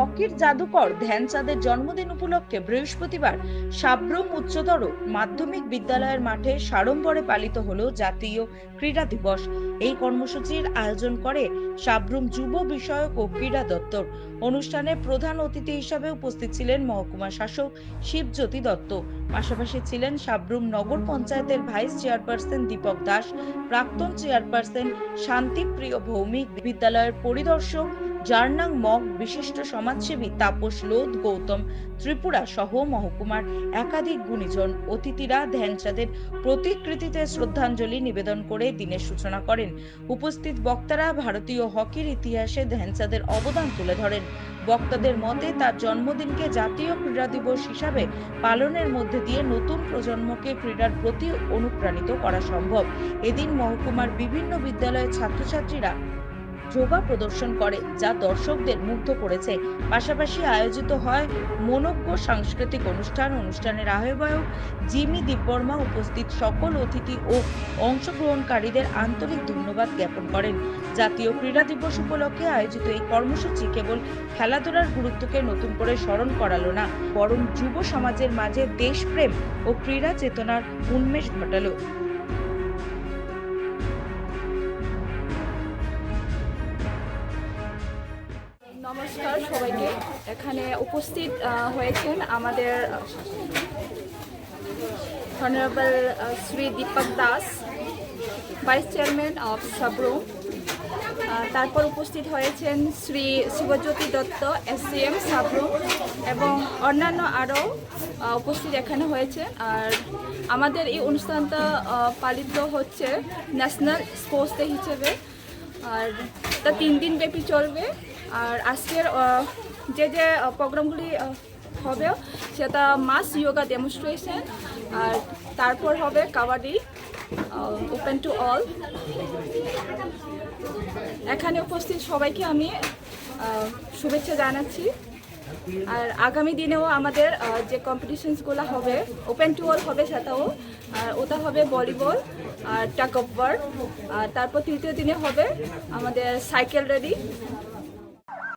হকির জাদুকর ধ্যানচাঁদের জন্মদিন উপলক্ষে বৃহস্পতিবার সাব্রুম উচ্চতর মাধ্যমিক বিদ্যালয়ের মাঠে সাড়ম্বরে পালিত হলো জাতীয় ক্রীড়া দিবস। এই কর্মসূচির আয়োজন করে সাব্রুম যুব বিষয়ক ও ক্রীড়া দপ্তর। অনুষ্ঠানে প্রধান অতিথি হিসাবে উপস্থিত ছিলেন মহকুমা শাসক শিবজ্যোতি দত্ত। পাশাপাশি ছিলেন সাব্রুম নগর পঞ্চায়েতের ভাইস চেয়ারপারসন দীপক দাস, প্রাক্তন চেয়ারপারসন শান্তিপ্রিয় ভৌমিক, বিদ্যালয়ের পরিদর্শক জার্নাং মগ, বিশিষ্ট সমাজসেবী তাপস লোধ, গৌতম ত্রিপুরা সহ মহকুমার একাধিক গুণীজন। অতিথিরা ধ্যানচাঁদের প্রতিকৃতিতে শ্রদ্ধাঞ্জলি নিবেদন করে দিনের সূচনা করেন। উপস্থিত বক্তারা ভারতীয় হকির ইতিহাসে ধ্যানচাঁদের অবদান তুলে ধরেন। বক্তাদের মতে তার জন্মদিনকে জাতীয় ক্রীড়া দিবস হিসাবে পালনের মধ্যে দিয়ে নতুন প্রজন্মকে ক্রীড়ার প্রতি অনুপ্রাণিত করা সম্ভব। এদিন মহকুমার বিভিন্ন বিদ্যালয়ের ছাত্রছাত্রীরা যোগা প্রদর্শন করে, যা দর্শকদের মুগ্ধ করেছে। পাশাপাশি আয়োজিত হয় মনোজ্ঞ সাংস্কৃতিক অনুষ্ঠানের আহ্বায়ক জিমি দীপবর্মা উপস্থিত সকল অতিথি ও অংশগ্রহণকারীদের আন্তরিক ধন্যবাদ জ্ঞাপন করেন। জাতীয় ক্রীড়া দিবস উপলক্ষে আয়োজিত এই কর্মসূচি কেবল খেলাধুলার গুরুত্বকে নতুন করে স্মরণ করালো না, বরং যুব সমাজের মাঝে দেশপ্রেম ও ক্রীড়া চেতনার উন্মেষ ঘটালো। নমস্কার সবাইকে। এখানে উপস্থিত হয়েছেন আমাদের honourable Shri Dipak Das, vice chairman of Sabroom. তারপর উপস্থিত হয়েছেন শ্রী শিবজ্যোতি দত্ত, SCM সাব্রুম, এবং অন্যান্য আরও উপস্থিত এখানে হয়েছে। আর আমাদের এই অনুষ্ঠানটা পালিত হচ্ছে ন্যাশনাল স্পোর্টস ডে হিসেবে, আর তা 3 দিন ব্যাপী চলবে। আর আজকের যে প্রোগ্রামগুলি হবে সেটা মাস যোগা ডেমনস্ট্রেশন, আর তারপর হবে কাবাডি ওপেন টু অল। এখানে উপস্থিত সবাইকে আমি শুভেচ্ছা জানাচ্ছি। আর আগামী দিনেও আমাদের যে কম্পিটিশনসগুলো হবে ওপেন টু অল হবে, সেটাও আর ওটা হবে ভলিবল আর টাগ অফ ওয়ার। আর তারপর তৃতীয় দিনে হবে আমাদের সাইকেল রেডি।